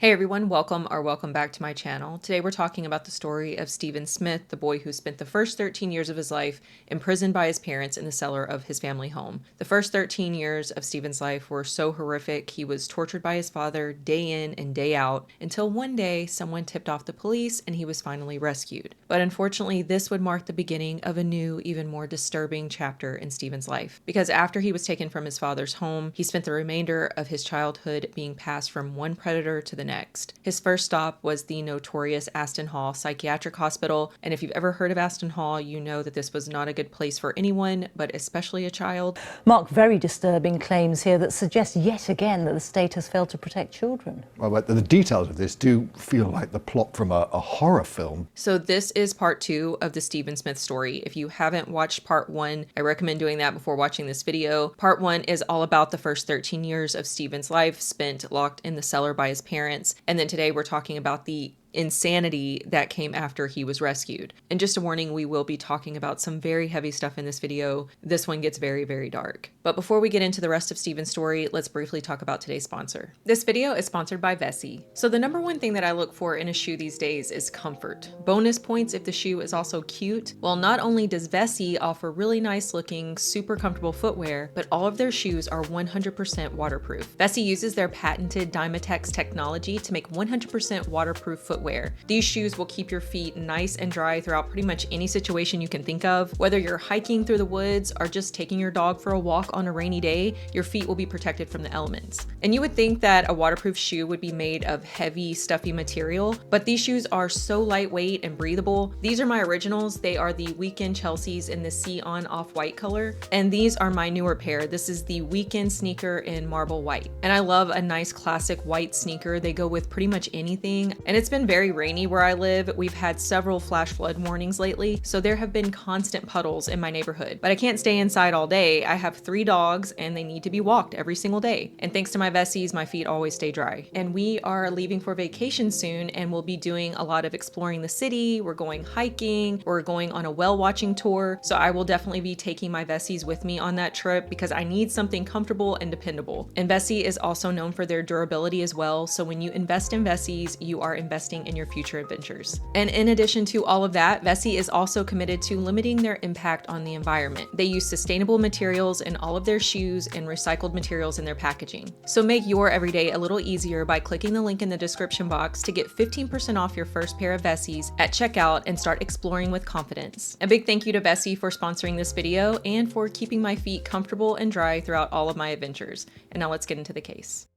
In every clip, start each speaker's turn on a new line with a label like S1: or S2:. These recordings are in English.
S1: Hey everyone, welcome back to my channel. Today we're talking about the story of Stephen Smith, the boy who spent the first 13 years of his life imprisoned by his parents in the cellar of his family home. The first 13 years of Stephen's life were so horrific. He was tortured by his father day in and day out until one day someone tipped off the police and he was finally rescued. But unfortunately, this would mark the beginning of a new, even more disturbing chapter in Stephen's life. Because after he was taken from his father's home, he spent the remainder of his childhood being passed from one predator to the next. His first stop was the notorious Aston Psychiatric Hospital, and if you've ever heard of Aston Hall, you know that this was not a good place for anyone, but especially a child.
S2: Mark, very disturbing claims here that suggest yet again that the state has failed to protect children.
S3: Well, but the details of this do feel like the plot from a horror film.
S1: So this is part 2 of the Stephen Smith story. If you haven't watched part 1, I recommend doing that before watching this video. Part 1 is all about the first 13 years of Stephen's life spent locked in the cellar by his parents. And then today we're talking about the insanity that came after he was rescued. And just a warning, we will be talking about some very heavy stuff in this video. This one gets very, very dark. But before we get into the rest of Stephen's story, let's briefly talk about today's sponsor. This video is sponsored by Vessi. So the number one thing that I look for in a shoe these days is comfort. Bonus points if the shoe is also cute. Well, not only does Vessi offer really nice looking, super comfortable footwear, but all of their shoes are 100% waterproof. Vessi uses their patented Dymatex technology to make 100% waterproof footwear. These shoes will keep your feet nice and dry throughout pretty much any situation you can think of. Whether you're hiking through the woods or just taking your dog for a walk on a rainy day, your feet will be protected from the elements. And you would think that a waterproof shoe would be made of heavy, stuffy material, but these shoes are so lightweight and breathable. These are my originals. They are the Weekend Chelseas in the Sea On Off-White color. And these are my newer pair. This is the Weekend sneaker in Marble White. And I love a nice classic white sneaker. They go with pretty much anything. And it's been very rainy where I live. We've had several flash flood warnings lately, so there have been constant puddles in my neighborhood. But I can't stay inside all day. I have 3 dogs and they need to be walked every single day. And thanks to my Vessis, my feet always stay dry. And we are leaving for vacation soon and we'll be doing a lot of exploring the city. We're going hiking, we're going on a whale watching tour. So I will definitely be taking my Vessis with me on that trip because I need something comfortable and dependable. And Vessi is also known for their durability as well. So when you invest in Vessis, you are investing in your future adventures. And in addition to all of that, Vessi is also committed to limiting their impact on the environment. They use sustainable materials in all of their shoes and recycled materials in their packaging. So make your everyday a little easier by clicking the link in the description box to get 15% off your first pair of Vessis at checkout and start exploring with confidence. A big thank you to Vessi for sponsoring this video and for keeping my feet comfortable and dry throughout all of my adventures. And now let's get into the case.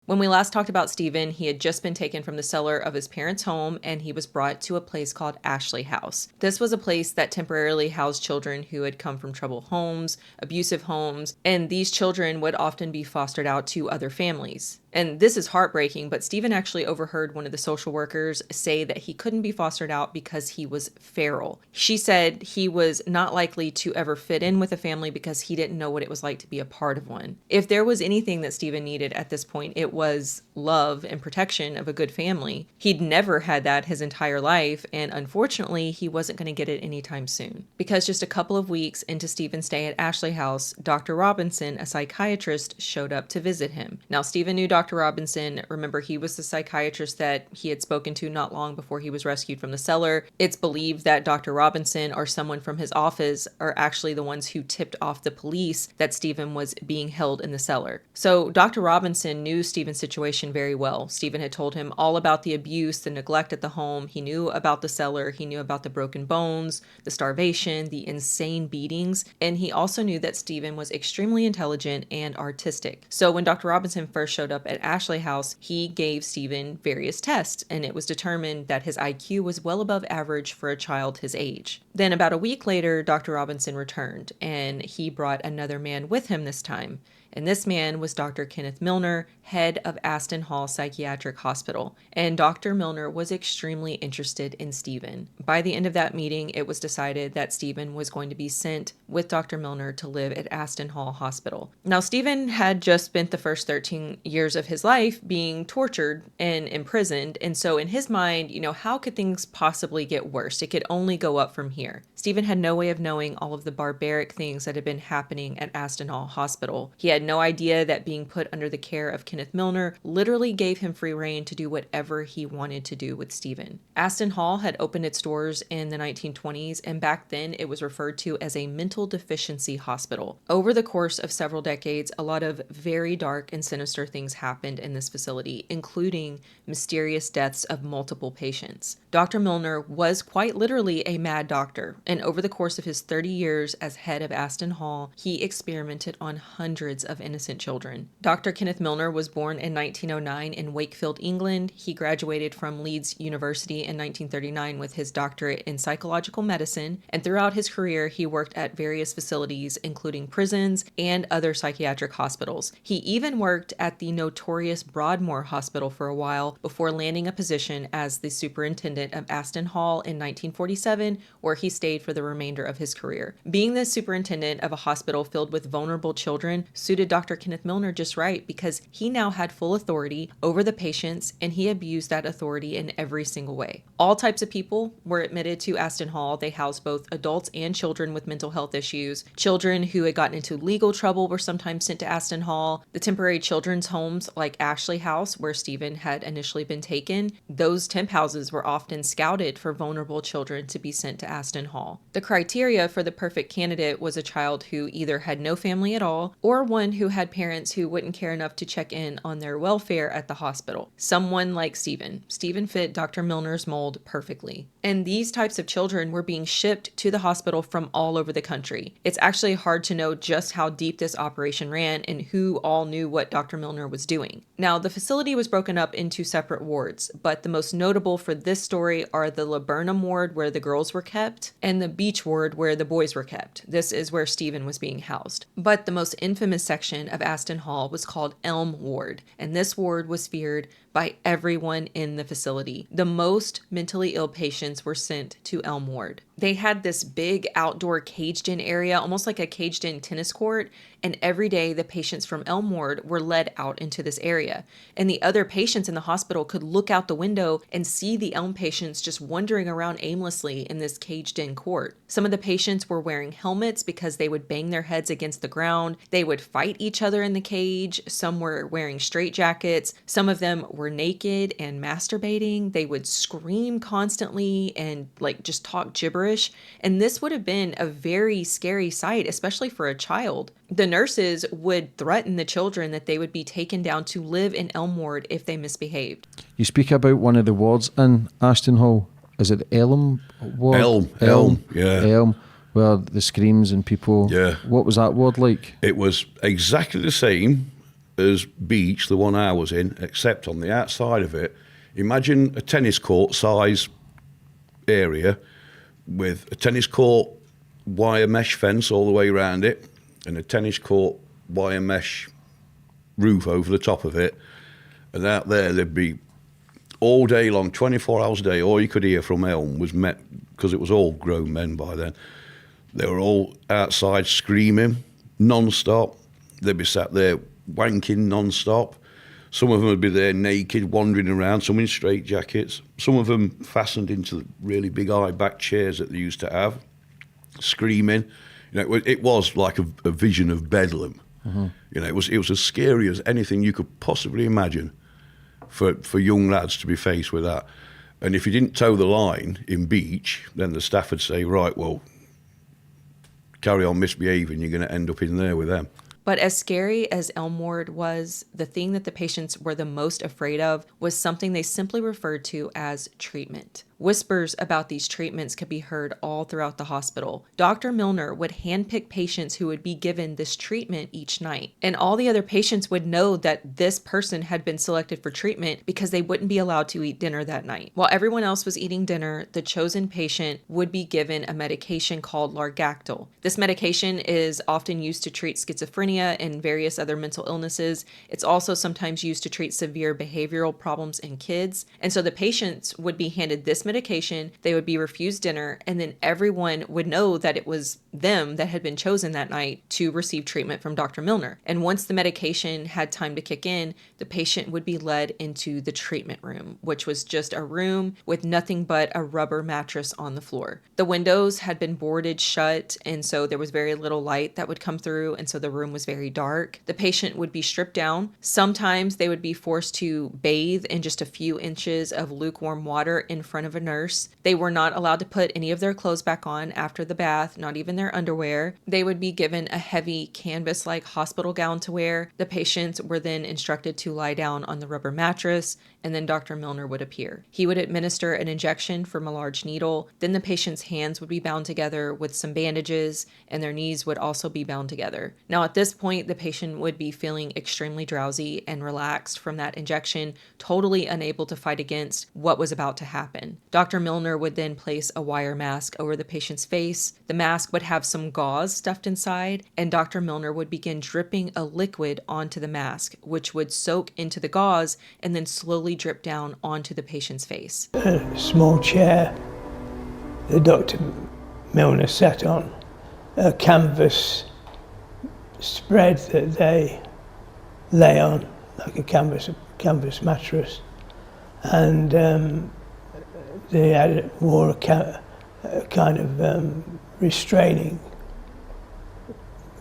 S1: When we last talked about Stephen, he had just been taken from the cellar of his parents' home and he was brought to a place called Ashley House. This was a place that temporarily housed children who had come from troubled homes, abusive homes, and these children would often be fostered out to other families. And this is heartbreaking, but Stephen actually overheard one of the social workers say that he couldn't be fostered out because he was feral. She said he was not likely to ever fit in with a family because he didn't know what it was like to be a part of one. If there was anything that Stephen needed at this point, it was love and protection of a good family. He'd never had that his entire life, and unfortunately, he wasn't going to get it anytime soon. Because just a couple of weeks into Stephen's stay at Ashley House, Dr. Robinson, a psychiatrist, showed up to visit him. Now, Stephen knew Dr. Robinson. Remember, he was the psychiatrist that he had spoken to not long before he was rescued from the cellar. It's believed that Dr. Robinson or someone from his office are actually the ones who tipped off the police that Stephen was being held in the cellar. So Dr. Robinson knew Stephen's situation very well. Stephen had told him all about the abuse, the neglect at the home. He knew about the cellar. He knew about the broken bones, the starvation, the insane beatings. And he also knew that Stephen was extremely intelligent and artistic. So when Dr. Robinson first showed up at Ashley House, he gave Stephen various tests, and it was determined that his IQ was well above average for a child his age. Then about a week later, Dr. Robinson returned, and he brought another man with him this time. And this man was Dr. Kenneth Milner, head of Aston Hall Psychiatric Hospital. And Dr. Milner was extremely interested in Stephen. By the end of that meeting, it was decided that Stephen was going to be sent with Dr. Milner to live at Aston Hall Hospital. Now, Stephen had just spent the first 13 years of his life being tortured and imprisoned. And so in his mind, how could things possibly get worse? It could only go up from here. Stephen had no way of knowing all of the barbaric things that had been happening at Aston Hall Hospital. He had no idea that being put under the care of Kenneth Milner literally gave him free rein to do whatever he wanted to do with Stephen. Aston Hall had opened its doors in the 1920s, and back then it was referred to as a mental deficiency hospital. Over the course of several decades, a lot of very dark and sinister things happened in this facility, including mysterious deaths of multiple patients. Dr. Milner was quite literally a mad doctor, and over the course of his 30 years as head of Aston Hall, he experimented on hundreds of innocent children. Dr. Kenneth Milner was born in 1909 in Wakefield, England. He graduated from Leeds University in 1939 with his doctorate in psychological medicine, and throughout his career, he worked at various facilities, including prisons and other psychiatric hospitals. He even worked at the notorious Broadmoor Hospital for a while before landing a position as the superintendent of Aston Hall in 1947, where he stayed for the remainder of his career. Being the superintendent of a hospital filled with vulnerable children suited Dr. Kenneth Milner just right, because he now had full authority over the patients, and he abused that authority in every single way. All types of people were admitted to Aston Hall. They housed both adults and children with mental health issues. Children who had gotten into legal trouble were sometimes sent to Aston Hall. The temporary children's homes like Ashley House, where Stephen had initially been taken, those temp houses were often scouted for vulnerable children to be sent to Aston Hall. The criteria for the perfect candidate was a child who either had no family at all, or one who had parents who wouldn't care enough to check in on their welfare at the hospital. Someone like Stephen. Stephen fit Dr. Milner's mold perfectly. And these types of children were being shipped to the hospital from all over the country. It's actually hard to know just how deep this operation ran and who all knew what Dr. Milner was doing. Now, the facility was broken up into separate wards, but the most notable for this story are the Laburnum ward, where the girls were kept, and the Beach ward, where the boys were kept. This is where Stephen was being housed. But the most infamous section of Aston Hall was called Elm Ward, and this ward was feared by everyone in the facility. The most mentally ill patients were sent to Elm Ward. They had this big outdoor caged-in area, almost like a caged-in tennis court, and every day the patients from Elm Ward were led out into this area. And the other patients in the hospital could look out the window and see the Elm patients just wandering around aimlessly in this caged-in court. Some of the patients were wearing helmets because they would bang their heads against the ground. They would fight each other in the cage. Some were wearing straitjackets. Some of them were naked and masturbating. They would scream constantly and just talk gibberish. And this would have been a very scary sight, especially for a child. The nurses would threaten the children that they would be taken down to live in Elm Ward if they misbehaved.
S4: You speak about one of the wards in Aston Hall. Is it Elm ward?
S5: Elm, yeah.
S4: Elm, where the screams and people.
S5: Yeah.
S4: What was that ward like?
S5: It was exactly the same as Beach, the one I was in, except on the outside of it, imagine a tennis court size area with a tennis court wire mesh fence all the way around it and a tennis court wire mesh roof over the top of it. And out there, there'd be all day long, 24 hours a day, all you could hear from Elm was met, because it was all grown men by then. They were all outside screaming non-stop. They'd be sat there wanking non-stop. Some of them would be there naked, wandering around, some in straitjackets. Some of them fastened into the really big high-back chairs that they used to have, screaming. It was like a vision of bedlam. Mm-hmm. It was as scary as anything you could possibly imagine for young lads to be faced with that. And if you didn't toe the line in Beach, then the staff would say, right, well, carry on misbehaving, you're going to end up in there with them.
S1: But as scary as Elm Ward was, the thing that the patients were the most afraid of was something they simply referred to as treatment. Whispers about these treatments could be heard all throughout the hospital. Dr. Milner would handpick patients who would be given this treatment each night. And all the other patients would know that this person had been selected for treatment because they wouldn't be allowed to eat dinner that night. While everyone else was eating dinner, the chosen patient would be given a medication called Largactil. This medication is often used to treat schizophrenia and various other mental illnesses. It's also sometimes used to treat severe behavioral problems in kids. And so the patients would be handed this this medication, they would be refused dinner, and then everyone would know that it was them that had been chosen that night to receive treatment from Dr. Milner. And once the medication had time to kick in, the patient would be led into the treatment room, which was just a room with nothing but a rubber mattress on the floor. The windows had been boarded shut, and so there was very little light that would come through, and so the room was very dark. The patient would be stripped down. Sometimes they would be forced to bathe in just a few inches of lukewarm water in front of a nurse. They were not allowed to put any of their clothes back on after the bath, not even their underwear. They would be given a heavy canvas-like hospital gown to wear. The patients were then instructed to lie down on the rubber mattress, and then Dr. Milner would appear. He would administer an injection from a large needle. Then the patient's hands would be bound together with some bandages, and their knees would also be bound together. Now, at this point, the patient would be feeling extremely drowsy and relaxed from that injection, totally unable to fight against what was about to happen. Dr. Milner would then place a wire mask over the patient's face. The mask would have some gauze stuffed inside, and Dr. Milner would begin dripping a liquid onto the mask, which would soak into the gauze and then slowly drip down onto the patient's face.
S6: A small chair that Dr. Milner sat on, a canvas spread that they lay on, like a canvas mattress, and they wore a kind of restraining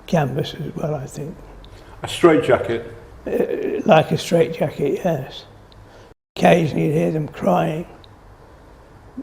S6: canvas as well, I think.
S7: A straitjacket?
S6: Like a straitjacket, yes. Occasionally you'd hear them crying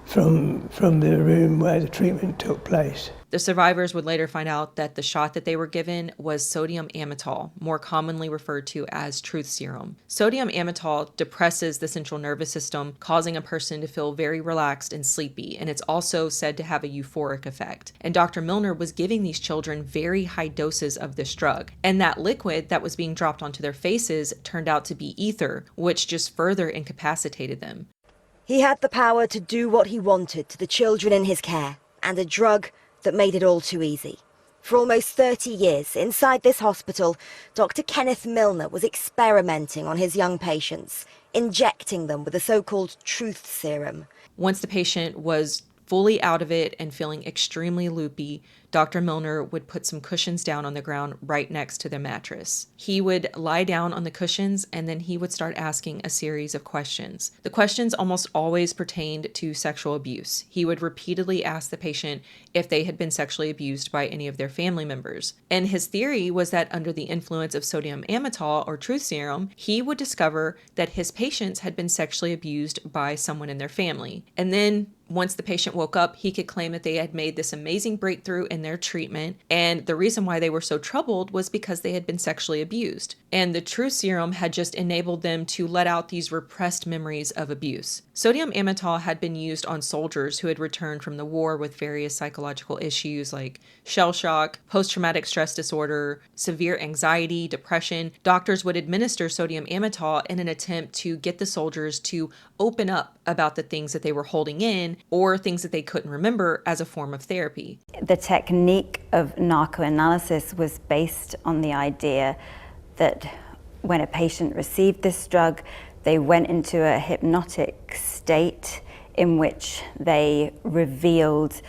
S6: from the room where the treatment took place.
S1: The survivors would later find out that the shot that they were given was sodium amytal, more commonly referred to as truth serum. Sodium amytal depresses the central nervous system, causing a person to feel very relaxed and sleepy, and it's also said to have a euphoric effect. And Dr. Milner was giving these children very high doses of this drug, and that liquid that was being dropped onto their faces turned out to be ether, which just further incapacitated them.
S8: He had the power to do what he wanted to the children in his care, and a drug that made it all too easy. For almost 30 years, inside this hospital, Dr. Kenneth Milner was experimenting on his young patients, injecting them with the so-called truth serum.
S1: Once the patient was fully out of it and feeling extremely loopy, Dr. Milner would put some cushions down on the ground right next to the mattress. He would lie down on the cushions, and then he would start asking a series of questions. The questions almost always pertained to sexual abuse. He would repeatedly ask the patient if they had been sexually abused by any of their family members. And his theory was that under the influence of sodium amytal or truth serum, he would discover that his patients had been sexually abused by someone in their family. And then once the patient woke up, he could claim that they had made this amazing breakthrough in their treatment, and the reason why they were so troubled was because they had been sexually abused. And the truth serum had just enabled them to let out these repressed memories of abuse. Sodium amytal had been used on soldiers who had returned from the war with various psychological issues like shell shock, post-traumatic stress disorder, severe anxiety, depression. Doctors would administer sodium amytal in an attempt to get the soldiers to open up about the things that they were holding in or things that they couldn't remember as a form of therapy.
S9: The technique of narcoanalysis was based on the idea that when a patient received this drug, they went into a hypnotic state in which they revealed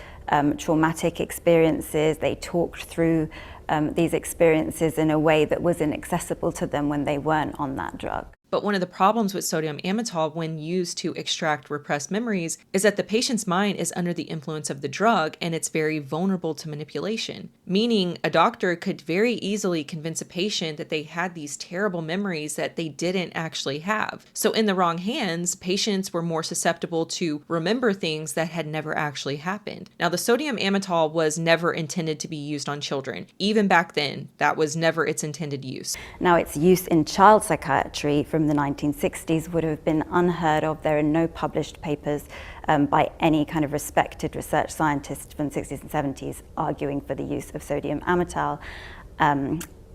S9: traumatic experiences. They talked through these experiences in a way that was inaccessible to them when they weren't on that drug.
S1: But one of the problems with sodium amytal when used to extract repressed memories is that the patient's mind is under the influence of the drug and it's very vulnerable to manipulation. Meaning a doctor could very easily convince a patient that they had these terrible memories that they didn't actually have. So in the wrong hands, patients were more susceptible to remember things that had never actually happened. Now the sodium amytal was never intended to be used on children. Even back then, that was never its intended use.
S9: Now its use in child psychiatry from the 1960s would have been unheard of. There are no published papers by any kind of respected research scientist from the 60s and 70s arguing for the use of sodium amytal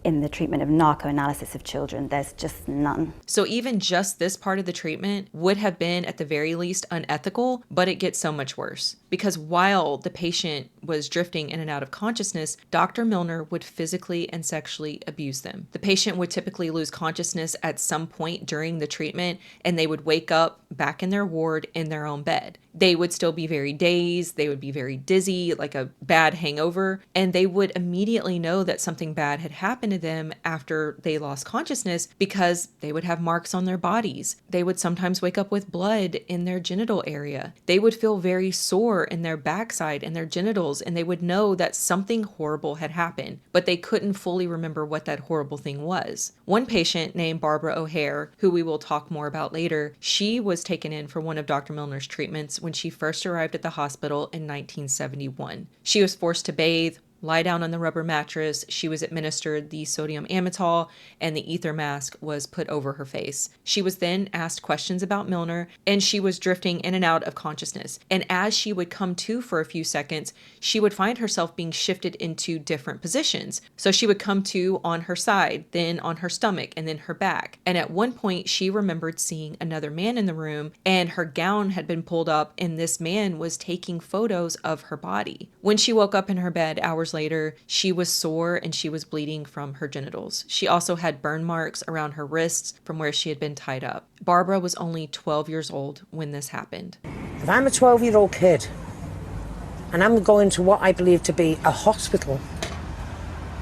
S9: in the treatment of narcoanalysis of children. There's just none.
S1: So even just this part of the treatment would have been at the very least unethical, but it gets so much worse. Because while the patient was drifting in and out of consciousness, Dr. Milner would physically and sexually abuse them. The patient would typically lose consciousness at some point during the treatment, and they would wake up back in their ward in their own bed. They would still be very dazed. They would be very dizzy, like a bad hangover. And they would immediately know that something bad had happened to them after they lost consciousness because they would have marks on their bodies. They would sometimes wake up with blood in their genital area. They would feel very sore in their backside and their genitals, and they would know that something horrible had happened, but they couldn't fully remember what that horrible thing was. One patient named Barbara O'Hare, who we will talk more about later, she was taken in for one of Dr. Milner's treatments when she first arrived at the hospital in 1971. She was forced to bathe, lie down on the rubber mattress. She was administered the sodium amytal, and the ether mask was put over her face. She was then asked questions about Milner, and she was drifting in and out of consciousness. And as she would come to for a few seconds, she would find herself being shifted into different positions. So she would come to on her side, then on her stomach, and then her back. And at one point, she remembered seeing another man in the room, and her gown had been pulled up, and this man was taking photos of her body. When she woke up in her bed hours later, she was sore and she was bleeding from her genitals. She also had burn marks around her wrists from where she had been tied up. Barbara was only 12 years old when this happened.
S10: If I'm a 12-year-old kid and I'm going to what I believe to be a hospital,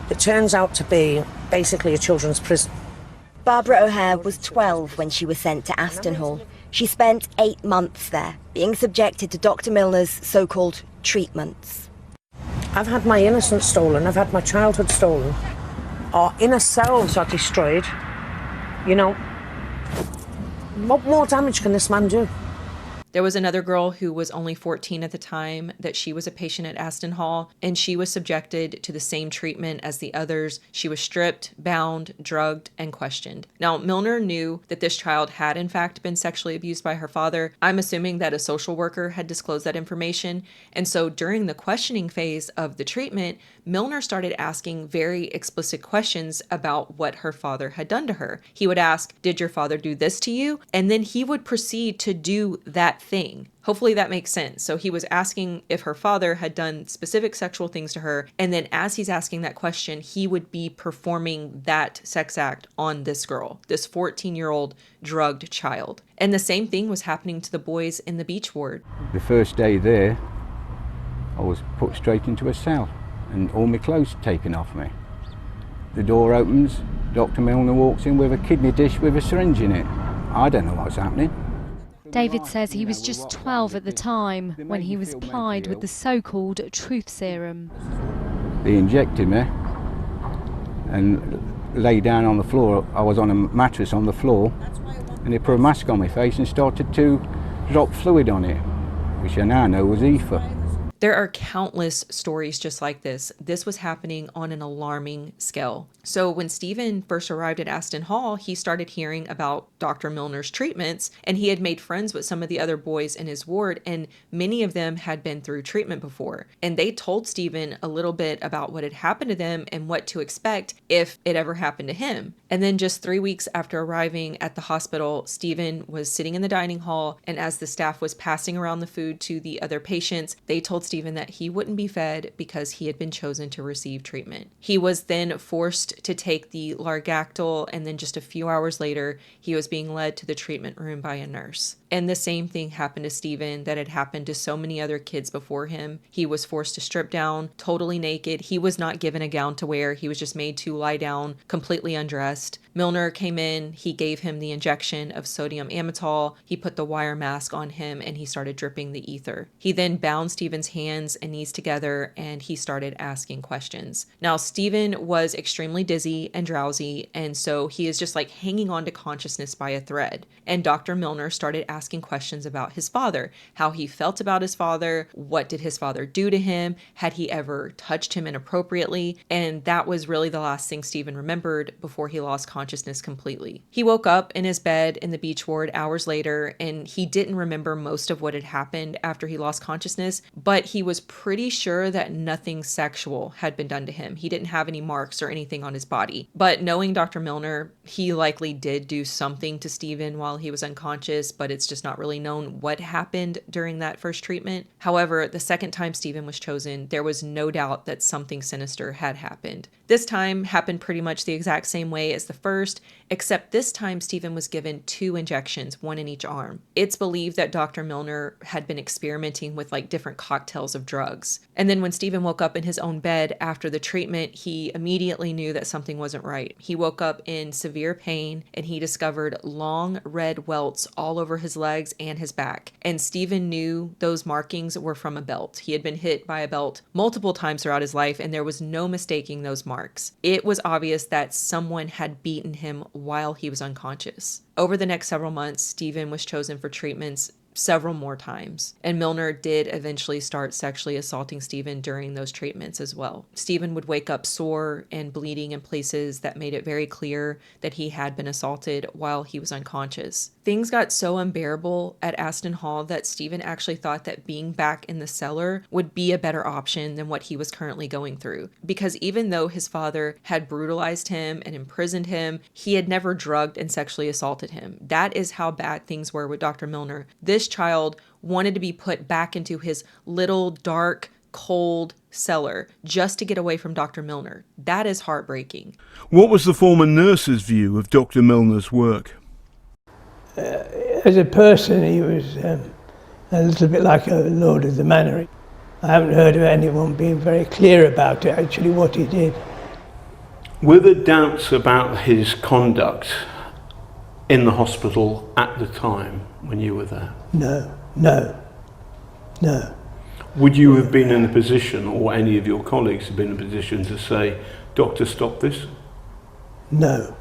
S10: it turns out to be basically a children's prison.
S8: Barbara O'Hare was 12 when she was sent to Aston Hall. She spent 8 months there, being subjected to Dr. Milner's so-called treatments.
S10: I've had my innocence stolen, I've had my childhood stolen. Our inner selves are destroyed. You know, what more damage can this man do?
S1: There was another girl who was only 14 at the time that she was a patient at Aston Hall, and she was subjected to the same treatment as the others. She was stripped, bound, drugged, and questioned. Now, Milner knew that this child had in fact been sexually abused by her father. I'm assuming that a social worker had disclosed that information. And so during the questioning phase of the treatment, Milner started asking very explicit questions about what her father had done to her. He would ask, "Did your father do this to you?" And then he would proceed to do that thing. Hopefully that makes sense. So he was asking if her father had done specific sexual things to her, and then as he's asking that question, he would be performing that sex act on this girl, this 14-year-old drugged child. And the same thing was happening to the boys in the beach ward.
S11: The first day there, I was put straight into a cell and all my clothes taken off me. The door opens, Dr. Milner walks in with a kidney dish with a syringe in it. I don't know what's happening.
S12: David says he was just 12 at the time when he was plied with the so-called truth serum.
S11: They injected me and lay down on the floor. I was on a mattress on the floor, and they put a mask on my face and started to drop fluid on it, which I now know was ether.
S1: There are countless stories just like this. This was happening on an alarming scale. So when Stephen first arrived at Aston Hall, he started hearing about Dr. Milner's treatments, and he had made friends with some of the other boys in his ward, and many of them had been through treatment before. And they told Stephen a little bit about what had happened to them and what to expect if it ever happened to him. And then just 3 weeks after arriving at the hospital, Stephen was sitting in the dining hall, and as the staff was passing around the food to the other patients, they told Stephen that he wouldn't be fed because he had been chosen to receive treatment. He was then forced to take the Largactil, and then just a few hours later, he was being led to the treatment room by a nurse. And the same thing happened to Stephen that had happened to so many other kids before him. He was forced to strip down, totally naked. He was not given a gown to wear. He was just made to lie down, completely undressed. Milner came in, he gave him the injection of sodium amytal, he put the wire mask on him, and he started dripping the ether. He then bound Stephen's hands and knees together, and he started asking questions. Now, Stephen was extremely dizzy and drowsy, and so he is just like hanging on to consciousness by a thread. And Dr. Milner started asking questions about his father, how he felt about his father, what did his father do to him, had he ever touched him inappropriately, and that was really the last thing Stephen remembered before he lost consciousness completely. He woke up in his bed in the beach ward hours later, and he didn't remember most of what had happened after he lost consciousness, but he was pretty sure that nothing sexual had been done to him. He didn't have any marks or anything on his body. But knowing Dr. Milner, he likely did do something to Stephen while he was unconscious, but it's just not really known what happened during that first treatment. However, the second time Stephen was chosen, there was no doubt that something sinister had happened. This time happened pretty much the exact same way as the first, except this time Stephen was given 2 injections, 1 in each arm. It's believed that Dr. Milner had been experimenting with like different cocktails of drugs. And then when Stephen woke up in his own bed after the treatment, he immediately knew that something wasn't right. He woke up in severe pain and he discovered long red welts all over his legs and his back. And Stephen knew those markings were from a belt. He had been hit by a belt multiple times throughout his life, and there was no mistaking those marks. It was obvious that someone had beaten him while he was unconscious. Over the next several months, Stephen was chosen for treatments several more times, and Milner did eventually start sexually assaulting Stephen during those treatments as well. Stephen would wake up sore and bleeding in places that made it very clear that he had been assaulted while he was unconscious. Things got so unbearable at Aston Hall that Stephen actually thought that being back in the cellar would be a better option than what he was currently going through, because even though his father had brutalized him and imprisoned him, he had never drugged and sexually assaulted him. That is how bad things were with Dr. Milner. This child wanted to be put back into his little dark, cold cellar just to get away from Dr. Milner. That is heartbreaking.
S7: What was the former nurse's view of Dr. Milner's work?
S6: As a person, he was a little bit like a Lord of the Manor. I haven't heard of anyone being very clear about it, actually, what he did.
S7: Were there doubts about his conduct in the hospital at the time when you were there?
S6: No.
S7: Would you have been in a position, or any of your colleagues have been in a position to say, "Doctor, stop this"?
S6: No.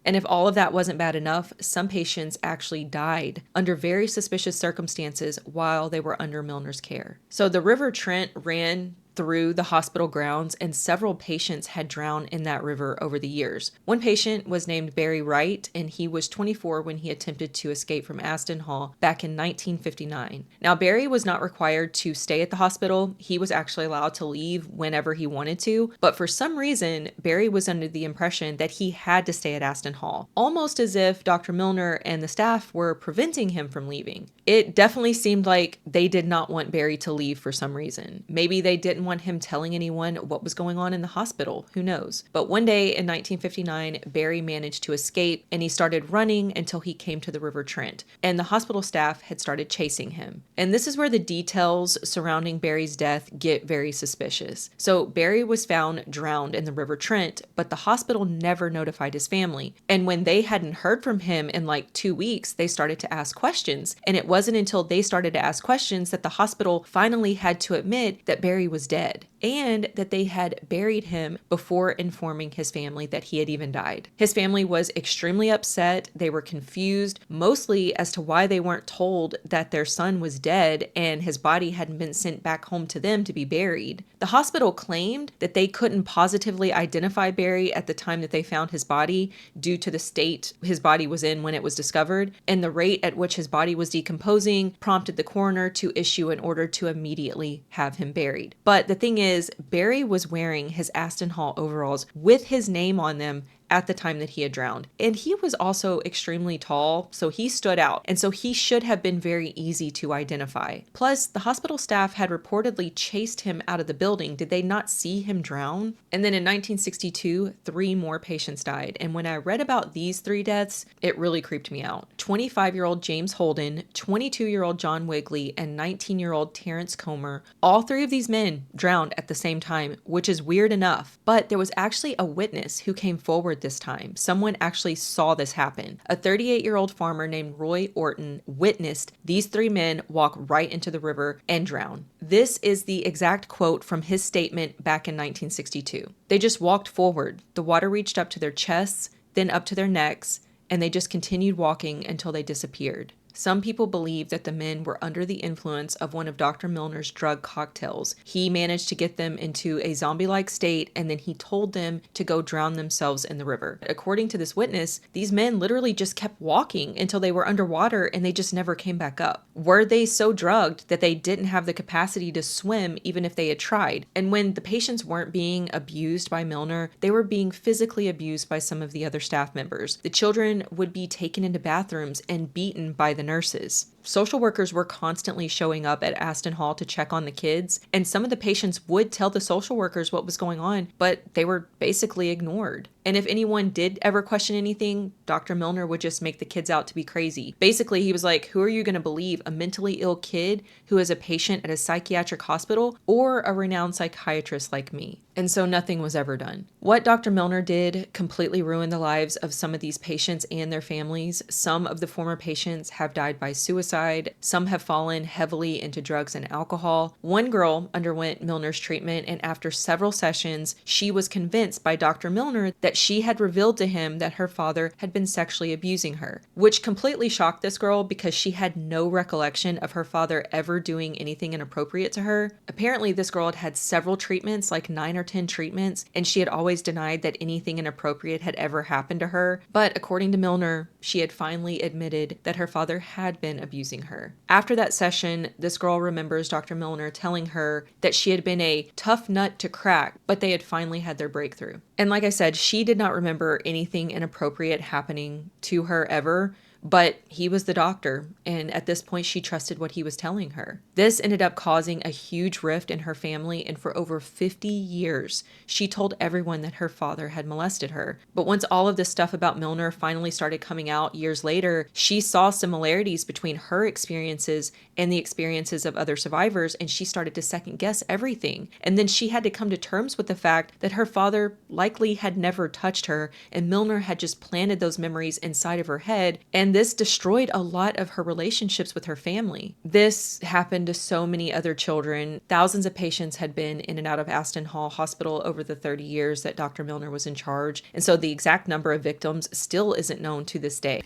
S1: And if all of that wasn't bad enough, some patients actually died under very suspicious circumstances while they were under Milner's care. So the River Trent ran through the hospital grounds, and several patients had drowned in that river over the years. One patient was named Barry Wright, and he was 24 when he attempted to escape from Aston Hall back in 1959. Now, Barry was not required to stay at the hospital. He was actually allowed to leave whenever he wanted to, but for some reason, Barry was under the impression that he had to stay at Aston Hall, almost as if Dr. Milner and the staff were preventing him from leaving. It definitely seemed like they did not want Barry to leave for some reason. Maybe they didn't want him telling anyone what was going on in the hospital. Who knows? But one day in 1959, Barry managed to escape, and he started running until he came to the River Trent, and the hospital staff had started chasing him. And this is where the details surrounding Barry's death get very suspicious. So Barry was found drowned in the River Trent, but the hospital never notified his family. And when they hadn't heard from him in like 2 weeks, they started to ask questions. And it wasn't until they started to ask questions that the hospital finally had to admit that Barry was dead, and that they had buried him before informing his family that he had even died. His family was extremely upset. They were confused, mostly as to why they weren't told that their son was dead and his body hadn't been sent back home to them to be buried. The hospital claimed that they couldn't positively identify Barry at the time that they found his body due to the state his body was in when it was discovered, and the rate at which his body was decomposing prompted the coroner to issue an order to immediately have him buried. But the thing is, Barry was wearing his Aston Hall overalls with his name on them at the time that he had drowned. And he was also extremely tall, so he stood out, and so he should have been very easy to identify. Plus, the hospital staff had reportedly chased him out of the building. Did they not see him drown? And then in 1962, 3 more patients died. And when I read about these 3 deaths, it really creeped me out. 25-year-old James Holden, 22-year-old John Wigley, and 19-year-old Terrence Comer. All 3 of these men drowned at the same time, which is weird enough. But there was actually a witness who came forward this time. Someone actually saw this happen. A 38-year-old farmer named Roy Orton witnessed these 3 men walk right into the river and drown. This is the exact quote from his statement back in 1962. They just walked forward. The water reached up to their chests, then up to their necks, and they just continued walking until they disappeared. Some people believe that the men were under the influence of one of Dr. Milner's drug cocktails. He managed to get them into a zombie-like state, and then he told them to go drown themselves in the river. According to this witness, these men literally just kept walking until they were underwater, and they just never came back up. Were they so drugged that they didn't have the capacity to swim even if they had tried? And when the patients weren't being abused by Milner, they were being physically abused by some of the other staff members. The children would be taken into bathrooms and beaten by the nurses. Social workers were constantly showing up at Aston Hall to check on the kids, and some of the patients would tell the social workers what was going on, but they were basically ignored. And if anyone did ever question anything, Dr. Milner would just make the kids out to be crazy. Basically, he was like, who are you going to believe? A mentally ill kid who is a patient at a psychiatric hospital or a renowned psychiatrist like me? And so nothing was ever done. What Dr. Milner did completely ruined the lives of some of these patients and their families. Some of the former patients have died by suicide. Some have fallen heavily into drugs and alcohol. One girl underwent Milner's treatment, and after several sessions, she was convinced by Dr. Milner that she had revealed to him that her father had been sexually abusing her, which completely shocked this girl because she had no recollection of her father ever doing anything inappropriate to her. Apparently, this girl had had several treatments, like 9 or 10 treatments, and she had always denied that anything inappropriate had ever happened to her. But according to Milner, she had finally admitted that her father had been abusing her. After that session, this girl remembers Dr. Milner telling her that she had been a tough nut to crack, but they had finally had their breakthrough. And like I said, she did not remember anything inappropriate happening to her ever, but he was the doctor, and at this point she trusted what he was telling her. This ended up causing a huge rift in her family, and for over 50 years, she told everyone that her father had molested her. But once all of this stuff about Milner finally started coming out years later, she saw similarities between her experiences and the experiences of other survivors, and she started to second guess everything. And then she had to come to terms with the fact that her father likely had never touched her, and Milner had just planted those memories inside of her head, and this destroyed a lot of her relationships with her family. This happened to so many other children. Thousands of patients had been in and out of Aston Hall Hospital over the 30 years that Dr. Milner was in charge, and so the exact number of victims still isn't known to this day.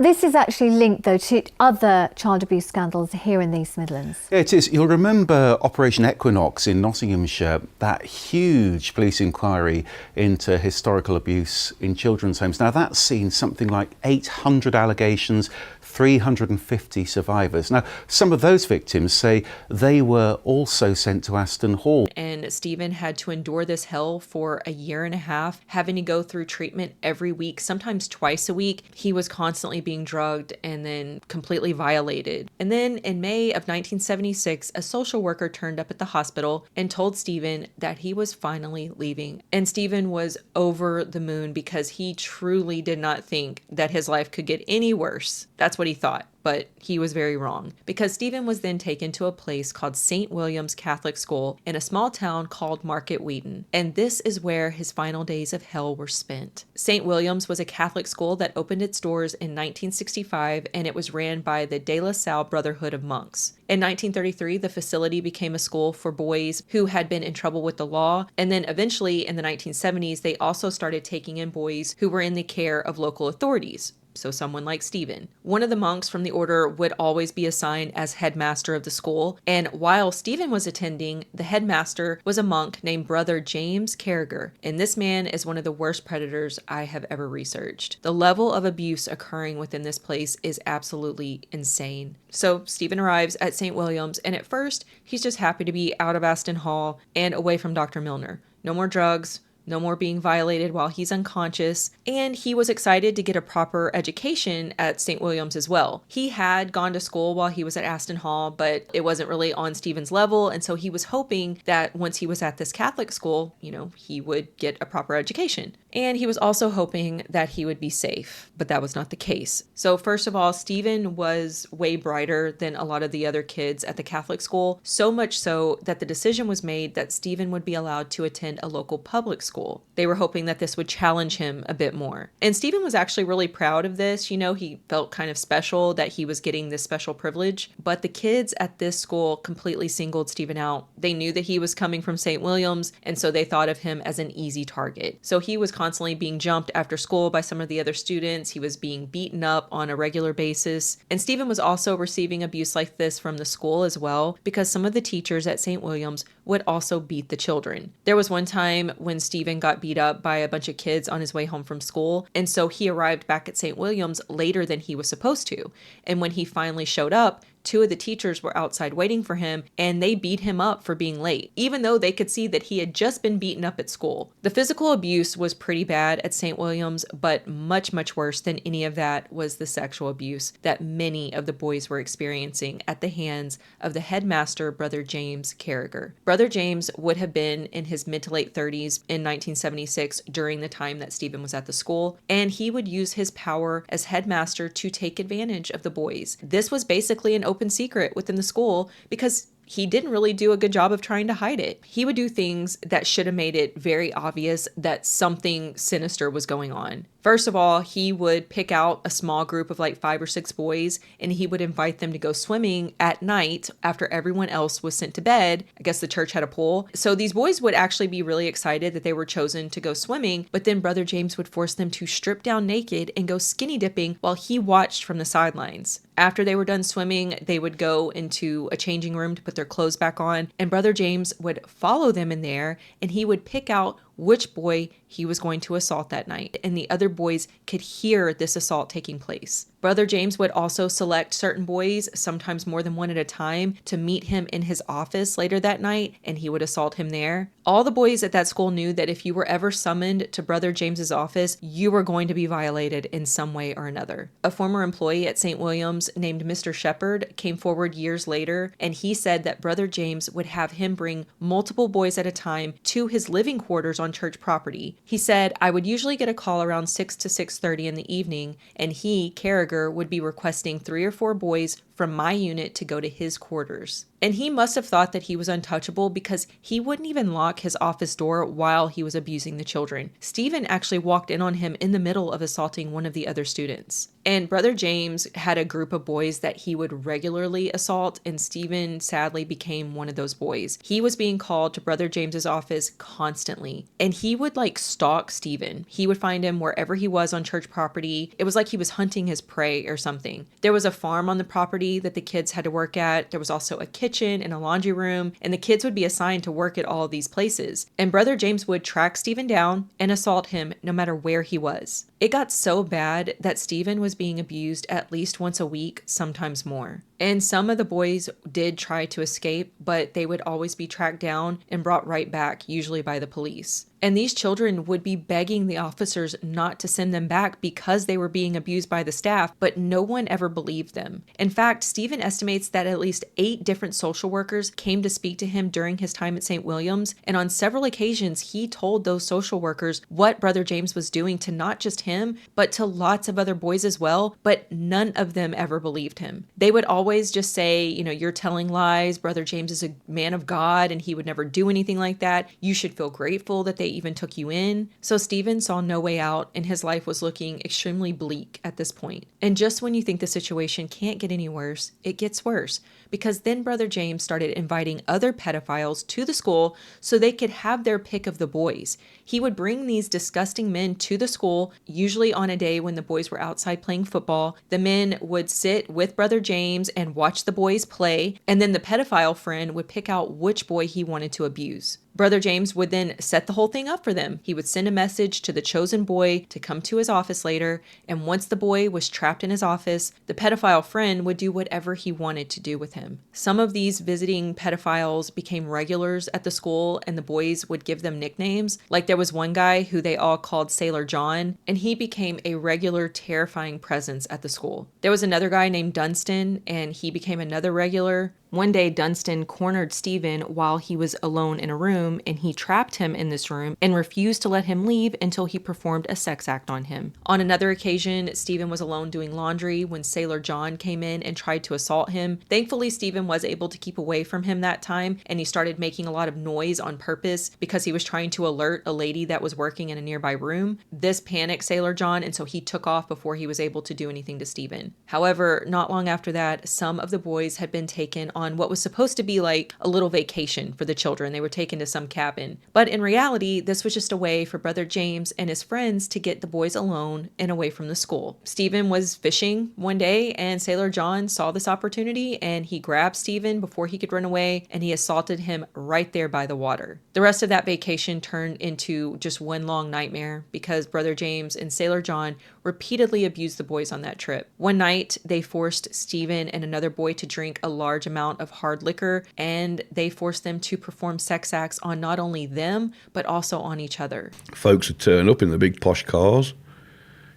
S13: This is actually linked, though, to other child abuse scandals here in the East Midlands.
S14: Yeah, it is. You'll remember Operation Equinox in Nottinghamshire, that huge police inquiry into historical abuse in children's homes. Now, that's seen something like 800 allegations, 350 survivors. Now, some of those victims say they were also sent to Aston Hall.
S1: And Stephen had to endure this hell for a year and a half, having to go through treatment every week, sometimes twice a week. He was constantly being drugged and then completely violated. And then in May of 1976, a social worker turned up at the hospital and told Stephen that he was finally leaving. And Stephen was over the moon because he truly did not think that his life could get any worse. That's what he thought, but he was very wrong, because Stephen was then taken to a place called St. William's Catholic School in a small town called Market Wheaton, and this is where his final days of hell were spent. St. William's was a Catholic school that opened its doors in 1965, and it was ran by the De La Salle Brotherhood of Monks. In 1933, the facility became a school for boys who had been in trouble with the law, and then eventually in the 1970s, they also started taking in boys who were in the care of local authorities. So someone like Stephen. One of the monks from the order would always be assigned as headmaster of the school, and while Stephen was attending, the headmaster was a monk named Brother James Carragher, and this man is one of the worst predators I have ever researched. The level of abuse occurring within this place is absolutely insane. So Stephen arrives at St. William's, and at first, he's just happy to be out of Aston Hall and away from Dr. Milner. No more drugs, no more being violated while he's unconscious, and he was excited to get a proper education at St. William's as well. He had gone to school while he was at Aston Hall, but it wasn't really on Stephen's level, and so he was hoping that once he was at this Catholic school, he would get a proper education. And he was also hoping that he would be safe, but that was not the case. So first of all, Stephen was way brighter than a lot of the other kids at the Catholic school, so much so that the decision was made that Stephen would be allowed to attend a local public school. They were hoping that this would challenge him a bit more. And Stephen was actually really proud of this. He felt kind of special that he was getting this special privilege, but the kids at this school completely singled Stephen out. They knew that he was coming from St. William's, and so they thought of him as an easy target. So he was constantly being jumped after school by some of the other students. He was being beaten up on a regular basis. And Stephen was also receiving abuse like this from the school as well, because some of the teachers at St. William's would also beat the children. There was one time when Stephen got beat up by a bunch of kids on his way home from school, and so he arrived back at St. William's later than he was supposed to. And when he finally showed up, 2 of the teachers were outside waiting for him, and they beat him up for being late, even though they could see that he had just been beaten up at school. The physical abuse was pretty bad at St. William's, but much, much worse than any of that was the sexual abuse that many of the boys were experiencing at the hands of the headmaster, Brother James Carragher. Brother James would have been in his mid to late 30s in 1976 during the time that Stephen was at the school, and he would use his power as headmaster to take advantage of the boys. This was basically an open secret within the school because he didn't really do a good job of trying to hide it. He would do things that should have made it very obvious that something sinister was going on. First of all, he would pick out a small group of like 5 or 6 boys, and he would invite them to go swimming at night after everyone else was sent to bed. I guess the church had a pool. So these boys would actually be really excited that they were chosen to go swimming, but then Brother James would force them to strip down naked and go skinny dipping while he watched from the sidelines. After they were done swimming, they would go into a changing room to put their clothes back on, and Brother James would follow them in there, and he would pick out which boy he was going to assault that night, and the other boys could hear this assault taking place. Brother James would also select certain boys, sometimes more than one at a time, to meet him in his office later that night, and he would assault him there. All the boys at that school knew that if you were ever summoned to Brother James's office, you were going to be violated in some way or another. A former employee at St. William's named Mr. Shepherd came forward years later, and he said that Brother James would have him bring multiple boys at a time to his living quarters on church property. He said, "I would usually get a call around 6 to 6:30 in the evening, and he, Carragher, would be requesting 3 or 4 boys from my unit to go to his quarters." And he must have thought that he was untouchable because he wouldn't even lock his office door while he was abusing the children. Stephen actually walked in on him in the middle of assaulting one of the other students. And Brother James had a group of boys that he would regularly assault, and Stephen sadly became one of those boys. He was being called to Brother James's office constantly, and he would like stalk Stephen. He would find him wherever he was on church property. It was like he was hunting his prey or something. There was a farm on the property that the kids had to work at. There was also a kitchen and a laundry room, and the kids would be assigned to work at all of these places. And Brother James would track Stephen down and assault him no matter where he was. It got so bad that Stephen was being abused at least once a week, sometimes more. And some of the boys did try to escape, but they would always be tracked down and brought right back, usually by the police. And these children would be begging the officers not to send them back because they were being abused by the staff, but no one ever believed them. In fact, Stephen estimates that at least 8 different social workers came to speak to him during his time at St. William's, and on several occasions he told those social workers what Brother James was doing to not just him, but to lots of other boys as well, but none of them ever believed him. They would always just say, you know, "You're telling lies. Brother James is a man of God and he would never do anything like that. You should feel grateful that they even took you in." So Stephen saw no way out, and his life was looking extremely bleak at this point. And just when you think the situation can't get any worse, it gets worse, because then Brother James started inviting other pedophiles to the school so they could have their pick of the boys. He would bring these disgusting men to the school, usually on a day when the boys were outside playing football. The men would sit with Brother James and watch the boys play, and then the pedophile friend would pick out which boy he wanted to abuse. Brother James would then set the whole thing up for them. He would send a message to the chosen boy to come to his office later, and once the boy was trapped in his office, the pedophile friend would do whatever he wanted to do with him. Some of these visiting pedophiles became regulars at the school, and the boys would give them nicknames. Like there was one guy who they all called Sailor John, and he became a regular terrifying presence at the school. There was another guy named Dunstan, and he became another regular. One day, Dunstan cornered Stephen while he was alone in a room, and he trapped him in this room and refused to let him leave until he performed a sex act on him. On another occasion, Stephen was alone doing laundry when Sailor John came in and tried to assault him. Thankfully, Stephen was able to keep away from him that time, and he started making a lot of noise on purpose because he was trying to alert a lady that was working in a nearby room. This panicked Sailor John, and so he took off before he was able to do anything to Stephen. However, not long after that, some of the boys had been taken on what was supposed to be like a little vacation for the children. They were taken to some cabin. But in reality, this was just a way for Brother James and his friends to get the boys alone and away from the school. Stephen was fishing one day, and Sailor John saw this opportunity, and he grabbed Stephen before he could run away, and he assaulted him right there by the water. The rest of that vacation turned into into just one long nightmare because Brother James and Sailor John repeatedly abused the boys on that trip. One night, they forced Stephen and another boy to drink a large amount of hard liquor, and they forced them to perform sex acts on not only them, but also on each other.
S5: Folks would turn up in the big posh cars.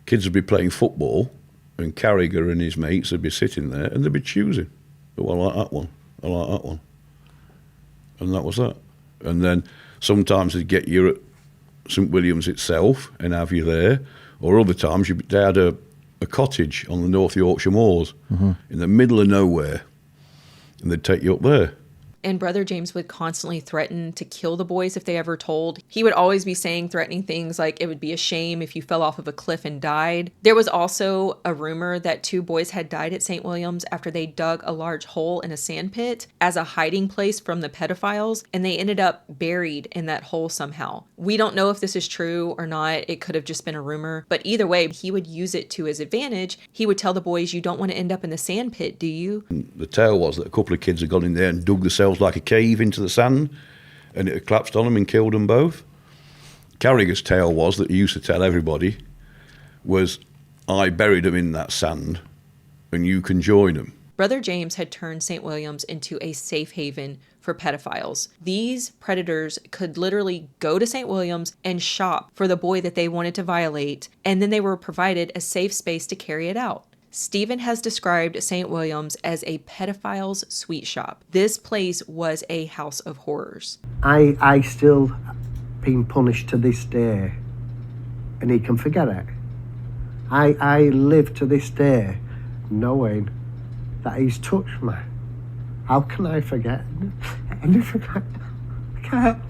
S5: Kids would be playing football, and Carragher and his mates would be sitting there, and they'd be choosing. Oh, I like that one. I like that one. And that was that. And then sometimes they'd get you at St William's itself and have you there, or other times they had a cottage on the North Yorkshire moors in the middle of nowhere, and they'd take you up there.
S1: And Brother James would constantly threaten to kill the boys if they ever told. He would always be saying threatening things like it would be a shame if you fell off of a cliff and died. There was also a rumor that 2 boys had died at St. William's after they dug a large hole in a sand pit as a hiding place from the pedophiles, and they ended up buried in that hole somehow. We don't know if this is true or not. It could have just been a rumor, but either way, he would use it to his advantage. He would tell the boys, you don't want to end up in the sand pit, do you?
S5: The tale was that a couple of kids had gone in there and dug themselves like a cave into the sand, and it had collapsed on them and killed them both. Carragher's tale was that he used to tell everybody was, I buried them in that sand and you can join them.
S1: Brother James had turned St. William's into a safe haven for pedophiles. These predators could literally go to St. William's and shop for the boy that they wanted to violate, and then they were provided a safe space to carry it out. Stephen has described St. William's as a pedophile's sweet shop. This place was a house of horrors.
S15: I still been punished to this day, and he can forget it. I live to this day knowing that he's touched me. How can I forget? I can't.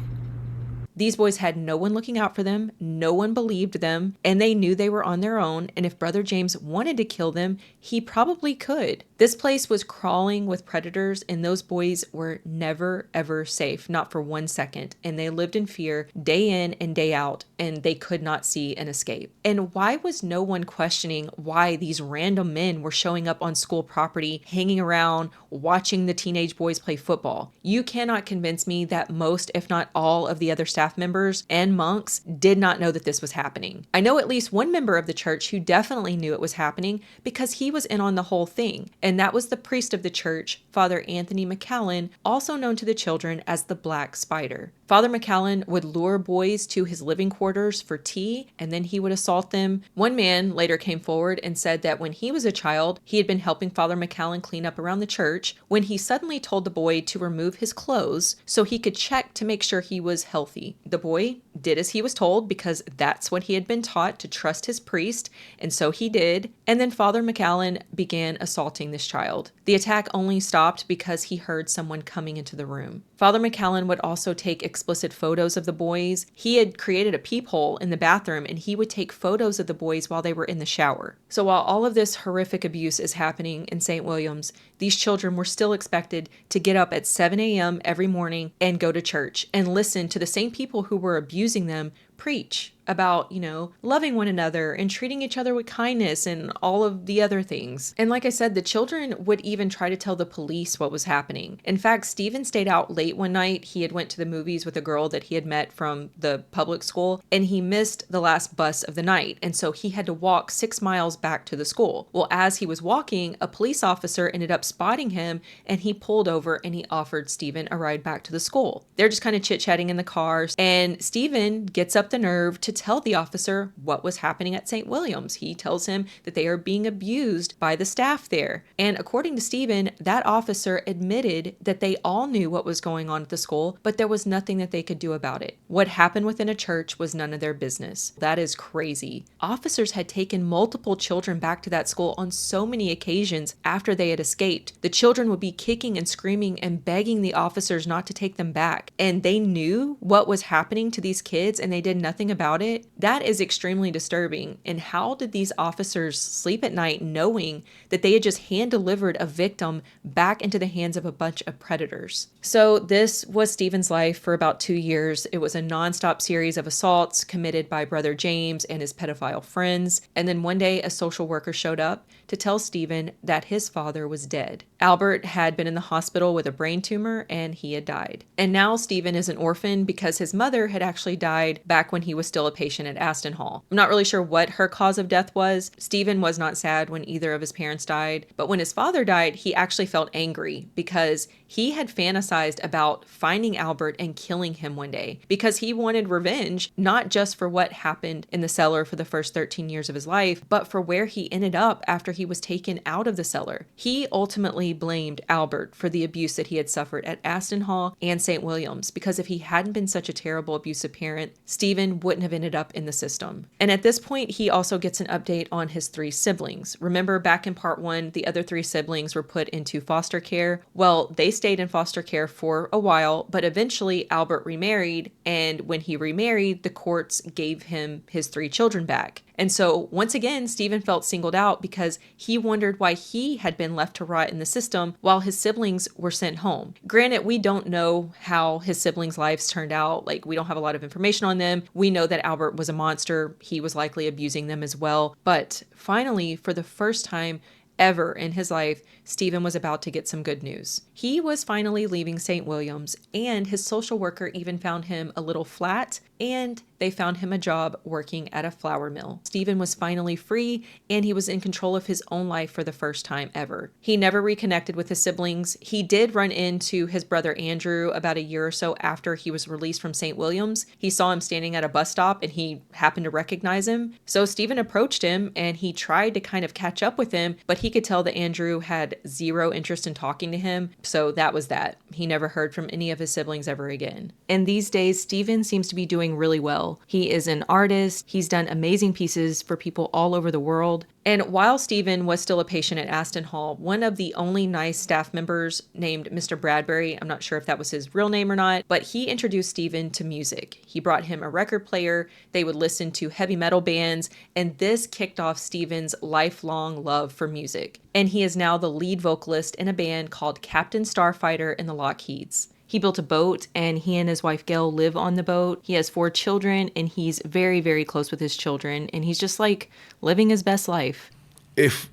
S1: These boys had no one looking out for them, no one believed them, and they knew they were on their own, and if Brother James wanted to kill them, he probably could. This place was crawling with predators, and those boys were never, ever safe, not for 1 second, and they lived in fear day in and day out, and they could not see an escape. And why was no one questioning why these random men were showing up on school property, hanging around, watching the teenage boys play football? You cannot convince me that most, if not all, of the other staff members and monks did not know that this was happening. I know at least one member of the church who definitely knew it was happening because he was in on the whole thing, and that was the priest of the church, Father Anthony McCallan, also known to the children as the Black Spider. Father McCallan would lure boys to his living quarters for tea, and then he would assault them. One man later came forward and said that when he was a child, he had been helping Father McCallan clean up around the church when he suddenly told the boy to remove his clothes so he could check to make sure he was healthy. The boy did as he was told because that's what he had been taught, to trust his priest, and so he did. And then Father McCallan began assaulting this child. The attack only stopped because he heard someone coming into the room. Father McCallan would also take explicit photos of the boys. He had created a peephole in the bathroom, and he would take photos of the boys while they were in the shower. So while all of this horrific abuse is happening in St. William's, these children were still expected to get up at 7 a.m. every morning and go to church and listen to the same people who were abusing them preach about, loving one another and treating each other with kindness and all of the other things. And like I said, the children would even try to tell the police what was happening. In fact, Stephen stayed out late one night. He had went to the movies with a girl that he had met from the public school, and he missed the last bus of the night. And so he had to walk 6 miles back to the school. Well, as he was walking, a police officer ended up spotting him, and he pulled over and he offered Stephen a ride back to the school. They're just kind of chit-chatting in the cars, and Stephen gets up the nerve to tell the officer what was happening at St. William's. He tells him that they are being abused by the staff there. And according to Stephen, that officer admitted that they all knew what was going on at the school, but there was nothing that they could do about it. What happened within a church was none of their business. That is crazy. Officers had taken multiple children back to that school on so many occasions after they had escaped. The children would be kicking and screaming and begging the officers not to take them back. And they knew what was happening to these kids, and they did nothing about it. That is extremely disturbing. And how did these officers sleep at night knowing that they had just hand-delivered a victim back into the hands of a bunch of predators? So this was Stephen's life for about 2 years. It was a nonstop series of assaults committed by Brother James and his pedophile friends. And then one day a social worker showed up to tell Stephen that his father was dead. Albert had been in the hospital with a brain tumor and he had died. And now Stephen is an orphan because his mother had actually died back when he was still a patient at Aston Hall. I'm not really sure what her cause of death was. Stephen was not sad when either of his parents died, but when his father died, he actually felt angry because he had fantasized about finding Albert and killing him one day because he wanted revenge, not just for what happened in the cellar for the first 13 years of his life, but for where he ended up after he was taken out of the cellar. He ultimately blamed Albert for the abuse that he had suffered at Aston Hall and St. William's, because if he hadn't been such a terrible abusive parent, Stephen wouldn't have ended up in the system. And at this point, he also gets an update on his 3 siblings. Remember back in part 1, the other 3 siblings were put into foster care. Well, they stayed in foster care for a while, but eventually Albert remarried, and when he remarried, the courts gave him his 3 children back. And so once again, Stephen felt singled out because he wondered why he had been left to rot in the system while his siblings were sent home. Granted, we don't know how his siblings' lives turned out. Like, we don't have a lot of information on them. We know that Albert was a monster. He was likely abusing them as well. But finally, for the first time ever in his life, Stephen was about to get some good news. He was finally leaving St. William's, and his social worker even found him a little flat, and they found him a job working at a flour mill. Stephen was finally free, and he was in control of his own life for the first time ever. He never reconnected with his siblings. He did run into his brother Andrew about a year or so after he was released from St. William's. He saw him standing at a bus stop, and he happened to recognize him. So Stephen approached him, and he tried to kind of catch up with him, but he could tell that Andrew had zero interest in talking to him. So that was that. He never heard from any of his siblings ever again. And these days, Stephen seems to be doing really well. He is an artist. He's done amazing pieces for people all over the world. And while Stephen was still a patient at Aston Hall, one of the only nice staff members named Mr. Bradbury, I'm not sure if that was his real name or not, but he introduced Stephen to music. He brought him a record player. They would listen to heavy metal bands, and this kicked off Stephen's lifelong love for music. And he is now the lead vocalist in a band called Captain Starfighter in the Lockheeds. He built a boat, and he and his wife Gail live on the boat. He has 4 children, and he's very, very close with his children, and he's just like living his best life.
S5: If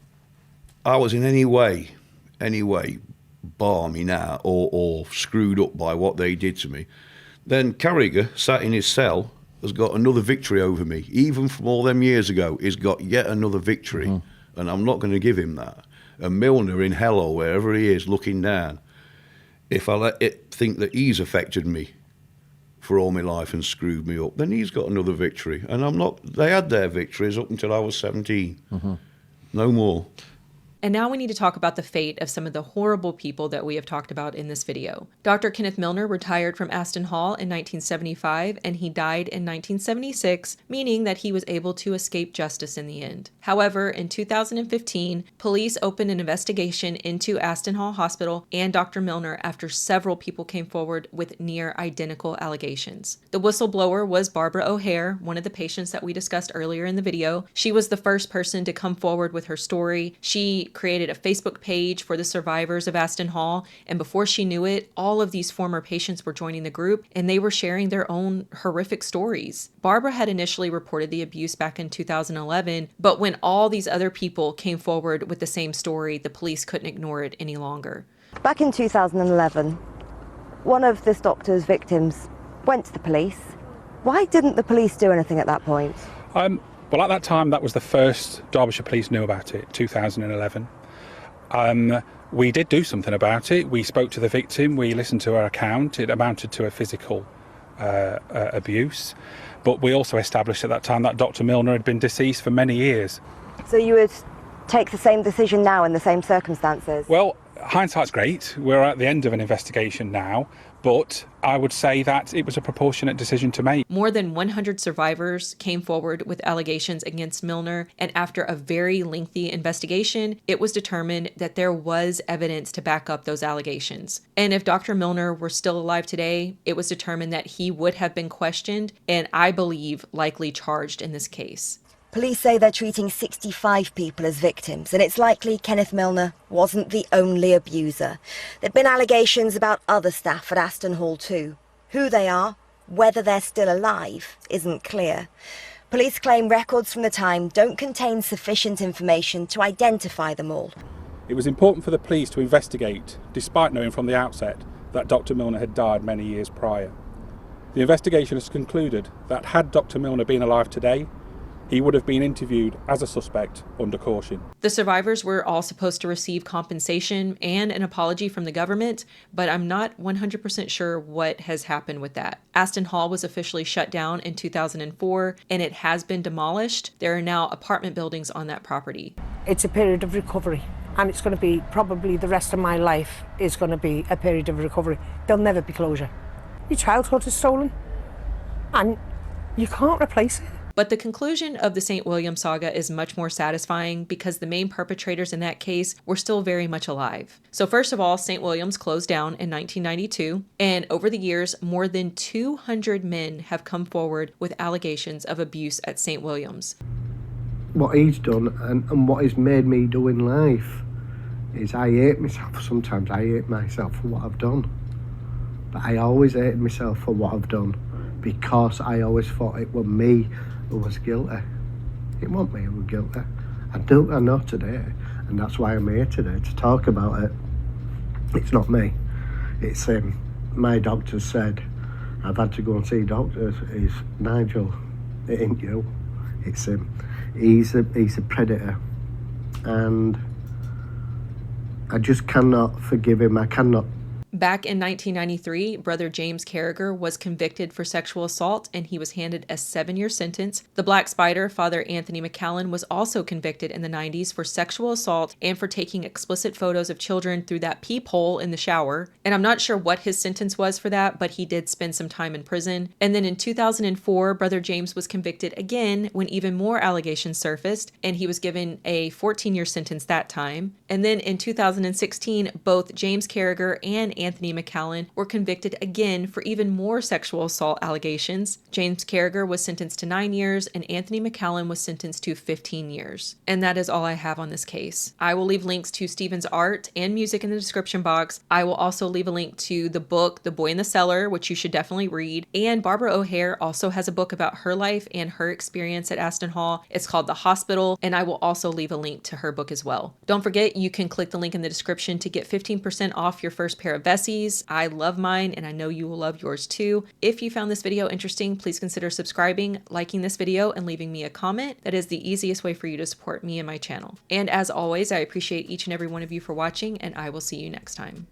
S5: I was in any way balmy now or screwed up by what they did to me, then Carragher, sat in his cell, has got another victory over me. Even from all them years ago, he's got yet another victory, and I'm not going to give him that. And Milner in hell or wherever he is looking down, if I let it think that he's affected me for all my life and screwed me up, then he's got another victory. And I'm not, they had their victories up until I was 17. No more.
S1: And now we need to talk about the fate of some of the horrible people that we have talked about in this video. Dr. Kenneth Milner retired from Aston Hall in 1975, and he died in 1976, meaning that he was able to escape justice in the end. However, in 2015, police opened an investigation into Aston Hall Hospital and Dr. Milner after several people came forward with near identical allegations. The whistleblower was Barbara O'Hare, one of the patients that we discussed earlier in the video. She was the first person to come forward with her story. She created a Facebook page for the survivors of Aston Hall, and before she knew it, all of these former patients were joining the group, and they were sharing their own horrific stories. Barbara had initially reported the abuse back in 2011, but when all these other people came forward with the same story, the police couldn't ignore it any longer.
S8: Back in 2011, one of this doctor's victims went to the police. Why didn't the police do anything at that point?
S16: Well, at that time, that was the first Derbyshire Police knew about it, 2011. We did do something about it. We spoke to the victim, we listened to her account. It amounted to a physical abuse. But we also established at that time that Dr. Milner had been deceased for many years.
S8: So you would take the same decision now in the same circumstances?
S16: Well, hindsight's great. We're at the end of an investigation now, but I would say that it was a proportionate decision to make.
S1: More than 100 survivors came forward with allegations against Milner, and after a very lengthy investigation, it was determined that there was evidence to back up those allegations. And if Dr. Milner were still alive today, it was determined that he would have been questioned and, I believe, likely charged in this case.
S8: Police say they're treating 65 people as victims, and it's likely Kenneth Milner wasn't the only abuser. There've been allegations about other staff at Aston Hall too. Who they are, whether they're still alive, isn't clear. Police claim records from the time don't contain sufficient information to identify them all.
S16: It was important for the police to investigate, despite knowing from the outset that Dr. Milner had died many years prior. The investigation has concluded that had Dr. Milner been alive today, he would have been interviewed as a suspect under caution.
S1: The survivors were all supposed to receive compensation and an apology from the government, but I'm not 100% sure what has happened with that. Aston Hall was officially shut down in 2004, and it has been demolished. There are now apartment buildings on that property.
S10: It's a period of recovery, and it's going to be probably the rest of my life is going to be a period of recovery. There'll never be closure. Your childhood is stolen, and you can't replace it.
S1: But the conclusion of the St. William saga is much more satisfying because the main perpetrators in that case were still very much alive. So first of all, St. William's closed down in 1992, and over the years, more than 200 men have come forward with allegations of abuse at St. William's.
S15: What he's done and what he's made me do in life is I hate myself. Sometimes I hate myself for what I've done. But I always hated myself for what I've done because I always thought it was me who was guilty. It wasn't me who was guilty. I know today, and that's why I'm here today, to talk about it. It's not me. It's my doctor said I've had to go and see doctors. It's Nigel. It ain't you. It's him. He's a predator, and I just cannot forgive him. I cannot.
S1: Back in 1993, brother James Carragher was convicted for sexual assault and he was handed a 7-year sentence. The Black Spider, Father Anthony McCallan, was also convicted in the 90s for sexual assault and for taking explicit photos of children through that peephole in the shower. And I'm not sure what his sentence was for that, but he did spend some time in prison. And then in 2004, brother James was convicted again when even more allegations surfaced, and he was given a 14-year sentence that time. And then in 2016, both James Carragher and Anthony McCallan were convicted again for even more sexual assault allegations. James Carragher was sentenced to 9 years and Anthony McCallan was sentenced to 15 years. And that is all I have on this case. I will leave links to Stephen's art and music in the description box. I will also leave a link to the book, The Boy in the Cellar, which you should definitely read. And Barbara O'Hare also has a book about her life and her experience at Aston Hall. It's called The Hospital, and I will also leave a link to her book as well. Don't forget, you can click the link in the description to get 15% off your first pair of Vessies. I love mine and I know you will love yours too. If you found this video interesting, please consider subscribing, liking this video, and leaving me a comment. That is the easiest way for you to support me and my channel. And as always, I appreciate each and every one of you for watching, and I will see you next time.